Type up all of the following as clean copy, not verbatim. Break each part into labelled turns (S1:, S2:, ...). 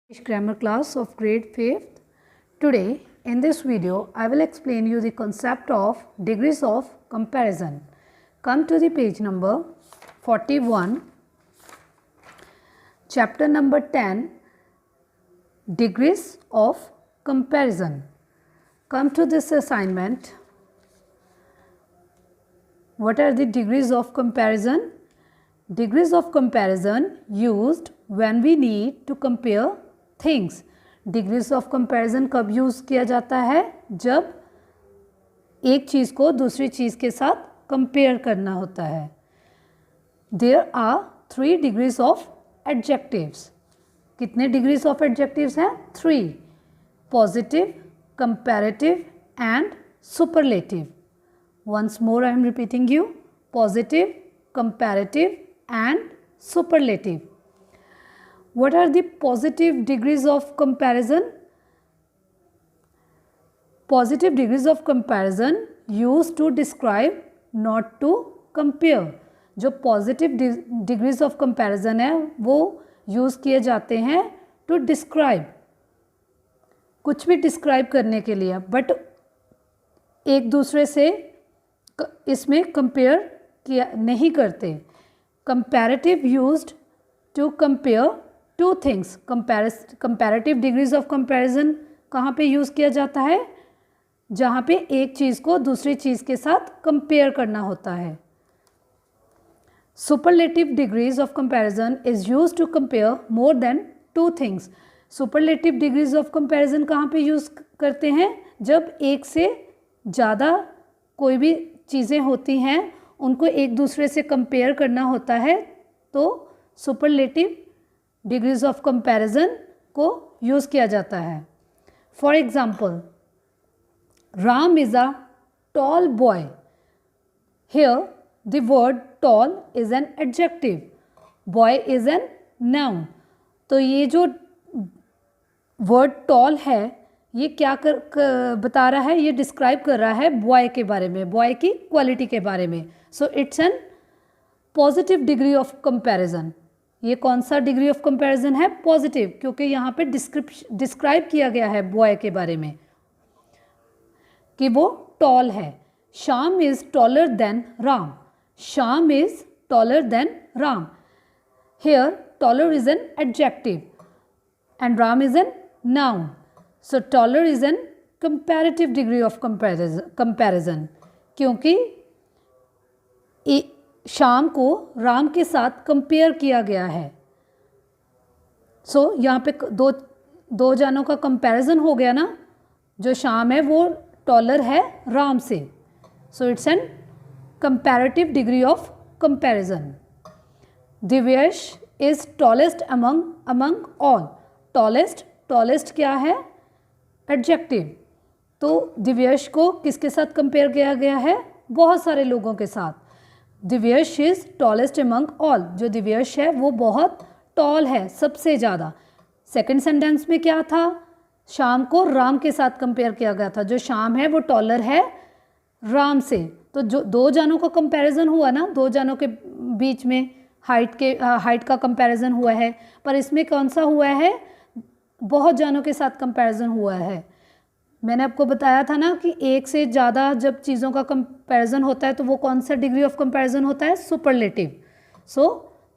S1: Grammar class of grade 5th. Today in this video I will explain you the concept of degrees of comparison. Come to the page number 41, chapter number 10, degrees of comparison. Come to this assignment. What are the degrees of comparison? Degrees of comparison used when we need to compare things. Degrees of comparison कब use किया जाता है? जब एक चीज़ को दूसरी चीज़ के साथ कंपेयर करना होता है. There are 3 degrees of adjectives. कितने डिग्रीज ऑफ एडजेक्टिव्स हैं? 3. Positive, comparative and superlative. Once more I am repeating you. Positive, comparative and superlative. What are the positive degrees of comparison? Positive degrees of comparison used to describe, not to compare. जो positive degrees of comparison है वो use किए जाते हैं to describe, कुछ भी describe करने के लिए, but एक दूसरे से इसमें compare किया नहीं करते. Comparative used to compare two things. Comparative degrees of comparison कहाँ पे यूज़ किया जाता है? जहाँ पे एक चीज़ को दूसरी चीज़ के साथ कंपेयर करना होता है. Superlative degrees of comparison is use to compare more than 2 things. Superlative degrees of comparison कहाँ पे यूज़ करते हैं? जब एक से ज़्यादा कोई भी चीज़ें होती हैं उनको एक दूसरे से कंपेयर करना होता है तो सुपरलेटिव डिग्रीज ऑफ कंपैरिजन को यूज़ किया जाता है. For example, Ram is a tall boy. Here the word tall is an adjective, boy is an noun. तो ये जो वर्ड टॉल है ये क्या बता रहा है? ये डिस्क्राइब कर रहा है बॉय के बारे में, बॉय की क्वालिटी के बारे में. So it's an positive degree of comparison. ये कौन सा डिग्री ऑफ कंपैरिजन है? पॉजिटिव, क्योंकि यहाँ पे डिस्क्राइब किया गया है बॉय के बारे में कि वो टॉल है. Shyam is taller than Ram. Shyam is taller than Ram. Here taller is an adjective and Ram is an noun. So taller is an comparative degree of comparison, क्योंकि श्याम को राम के साथ कंपेयर किया गया है. सो यहाँ पे दो जानों का कंपैरिजन हो गया ना. जो श्याम है वो टॉलर है राम से. So it's an comparative degree of comparison. Divyash is tallest among all. Tallest क्या है? एडजेक्टिव. तो दिव्यश को किसके साथ कंपेयर किया गया है? बहुत सारे लोगों के साथ. Divyash is tallest among all. जो दिव्यश है वो बहुत टॉल है, सबसे ज़्यादा. सेकंड सेंटेंस में क्या था? श्याम को राम के साथ कंपेयर किया गया था. जो श्याम है वो टॉलर है राम से. तो जो दो जानों का कंपैरिजन हुआ ना, दो जानों के बीच में हाइट का कंपैरिजन हुआ है. पर इसमें कौन सा हुआ है? बहुत जानों के साथ कंपैरिजन हुआ है. मैंने आपको बताया था ना कि एक से ज़्यादा जब चीज़ों का कंपैरिजन होता है तो वो कौन सा डिग्री ऑफ कंपैरिजन होता है? Superlative. So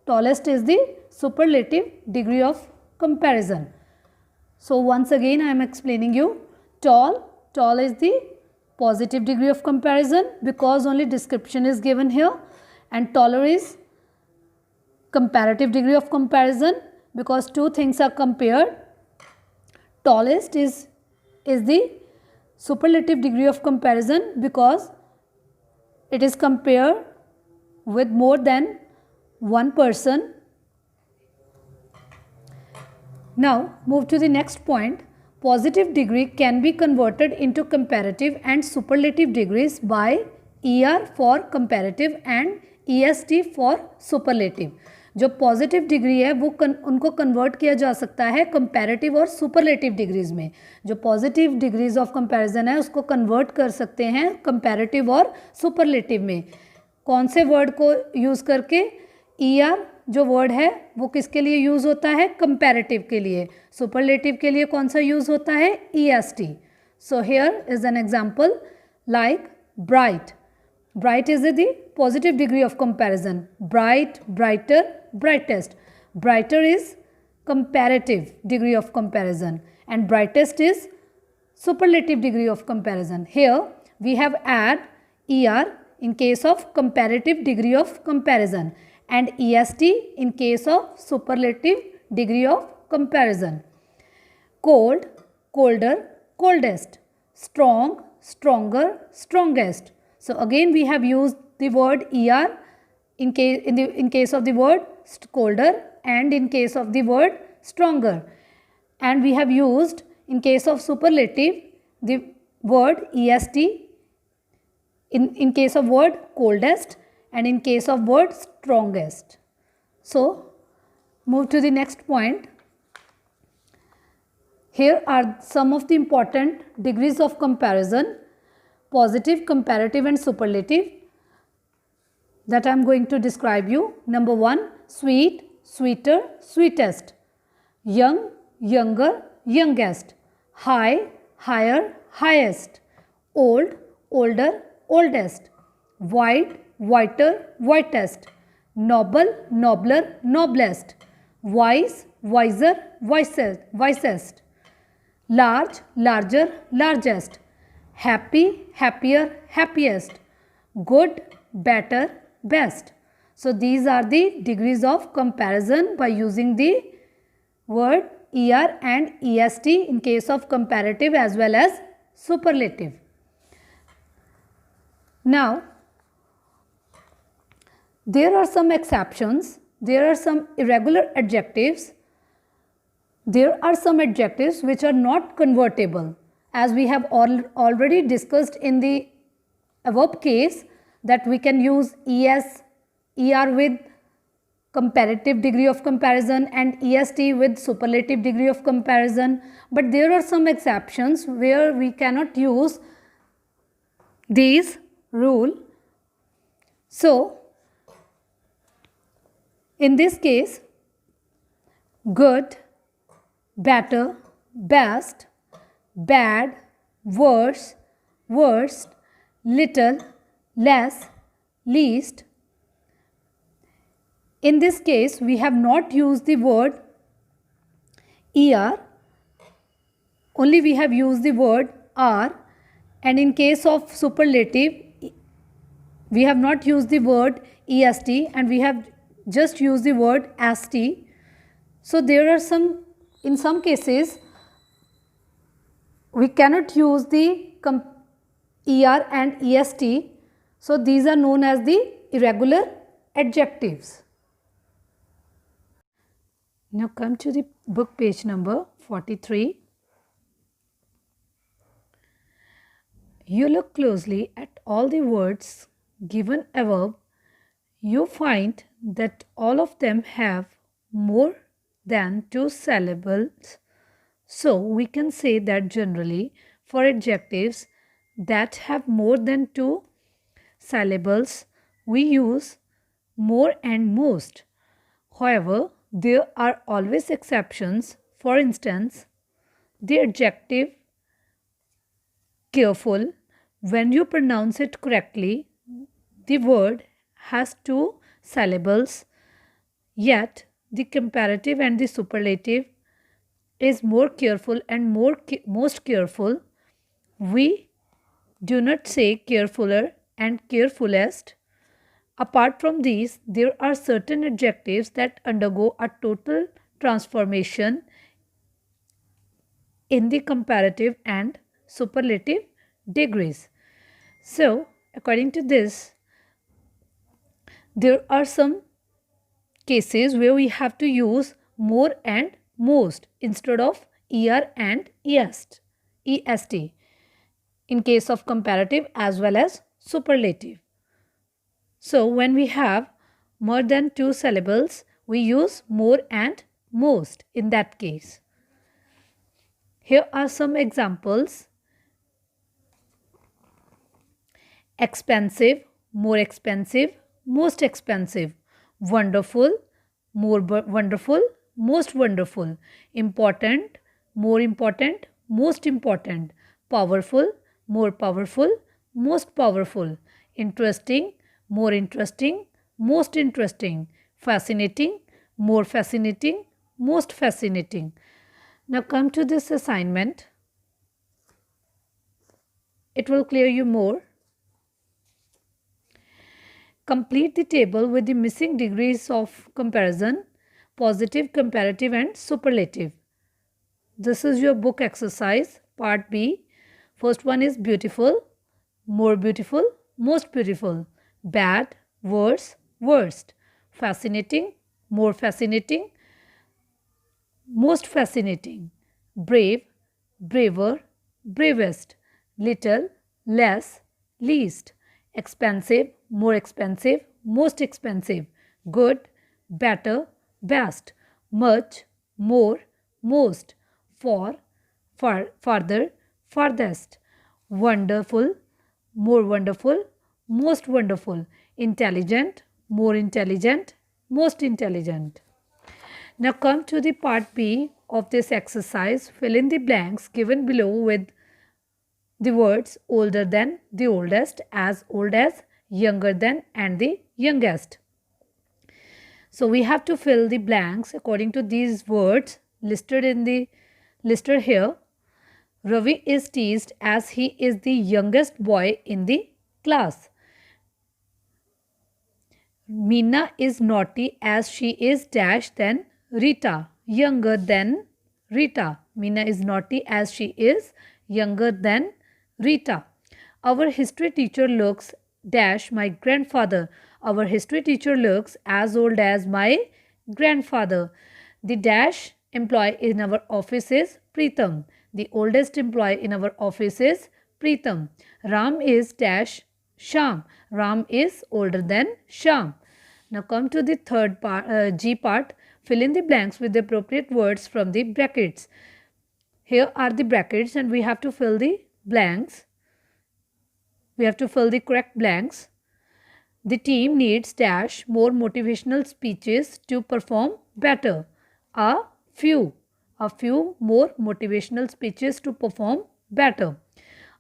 S1: tallest is the superlative degree of comparison. So once again I am explaining you. Tall is the positive degree of comparison because only description is given here. And taller is comparative degree of comparison because 2 things are compared. Tallest is the superlative degree of comparison because it is compared with more than one person. Now move to the next point. Positive degree can be converted into comparative and superlative degrees by ER for comparative and EST for superlative. जो positive degree है वो उनको convert किया जा सकता है comparative और superlative degrees में. जो पॉजिटिव डिग्रीज ऑफ कंपैरिजन है उसको कन्वर्ट कर सकते हैं कंपैरेटिव और सुपरलेटिव में. कौन से वर्ड को यूज़ करके? ER जो वर्ड है वो किसके लिए यूज़ होता है? कंपैरेटिव के लिए. सुपरलेटिव के लिए कौन सा यूज़ होता है? EST. So here is an example like bright. Bright is the positive degree of comparison. Bright, brighter, brightest. Brighter is comparative degree of comparison and brightest is superlative degree of comparison. Here we have add ER in case of comparative degree of comparison and EST in case of superlative degree of comparison. Cold, colder, coldest. Strong, stronger, strongest. So again we have used the word ER in case of the word colder and in case of the word stronger, and we have used in case of superlative the word EST in case of word coldest and in case of word strongest. So move to the next point. Here are some of the important degrees of comparison: positive, comparative and superlative, that I am going to describe you. Number 1, sweet, sweeter, sweetest. Young, younger, youngest. High, higher, highest. Old, older, oldest. White, whiter, whitest. Noble, nobler, noblest. Wise, wiser, wisest, wisest. Large, larger, largest. Happy, happier, happiest. Good, better, best. So these are the degrees of comparison by using the word ER and EST in case of comparative as well as superlative. Now there are some exceptions. There are some irregular adjectives. There are some adjectives which are not convertible, as we have already discussed in the above case, that we can use ER with comparative degree of comparison and EST with superlative degree of comparison. But there are some exceptions where we cannot use these rule. So in this case, good, better, best, bad, worse, worst, little, less, least. In this case, we have not used the word ER, only we have used the word R, and in case of superlative, we have not used the word EST and we have just used the word ST. So there are some, in some cases, we cannot use the ER and EST. So these are known as the irregular adjectives. Now come to the book page number 43. You look closely at all the words given above. You find that all of them have more than 2 syllables. So we can say that generally for adjectives that have more than 2 syllables, we use more and most. However, there are always exceptions. For instance, the adjective careful, when you pronounce it correctly, the word has 2 syllables, yet the comparative and the superlative is more careful and most careful. We do not say carefuler and carefulest. Apart from these, there are certain adjectives that undergo a total transformation in the comparative and superlative degrees. So, according to this, there are some cases where we have to use more and most instead of ER and EST in case of comparative as well as superlative. So when we have more than 2 syllables, we use more and most in that case. Here are some examples. Expensive, more expensive, most expensive. Wonderful, more wonderful, most wonderful, important, more important, most important, powerful, more powerful, most powerful, interesting, more interesting, most interesting, fascinating, more fascinating, most fascinating. Now come to this assignment. It will clear you more. Complete the table with the missing degrees of comparison, positive, comparative and superlative. This is your book exercise, part B. First one is beautiful, more beautiful, most beautiful, bad, worse, worst, fascinating, more fascinating, most fascinating, brave, braver, bravest, little, less, least, expensive, more expensive, most expensive, good, better, best, much, more, most, for, farther, farthest, wonderful, more wonderful, most wonderful, intelligent, more intelligent, most intelligent. Now come to the part B of this exercise. Fill in the blanks given below with the words older than, the oldest, as old as, younger than and the youngest. So we have to fill the blanks according to these words listed here. Ravi is teased as he is the youngest boy in the class. Meena is naughty as she is dash than Rita, younger than Rita. Meena is naughty as she is younger than Rita. Our history teacher looks dash my grandfather. Our history teacher looks as old as my grandfather. The dash employee in our office is Preetham. The oldest employee in our office is Preetham. Ram is dash Sham. Ram is older than Sham. Now come to the third part, G part. Fill in the blanks with the appropriate words from the brackets. Here are the brackets and we have to fill the blanks. We have to fill the correct blanks. The team needs dash more motivational speeches to perform better. A few more motivational speeches to perform better.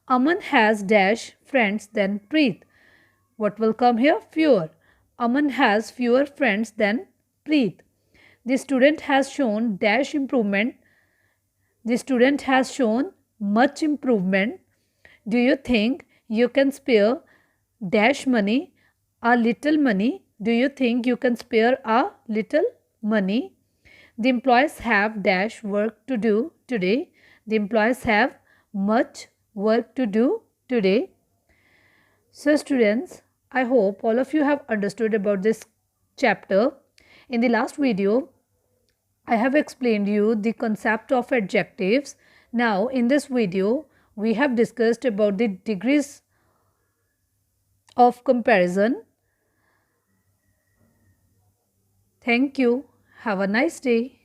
S1: Aman has dash friends than Preet. What will come here? Fewer. Aman has fewer friends than Preet. The student has shown dash improvement. The student has shown much improvement. Do you think you can spare dash money, a little money? Do you think you can spare a little money? The employees have dash work to do today. The employees have much work to do today. So students, I hope all of you have understood about this chapter. In the last video, I have explained you the concept of adjectives. Now in this video, we have discussed about the degrees of comparison. Thank you. Have a nice day.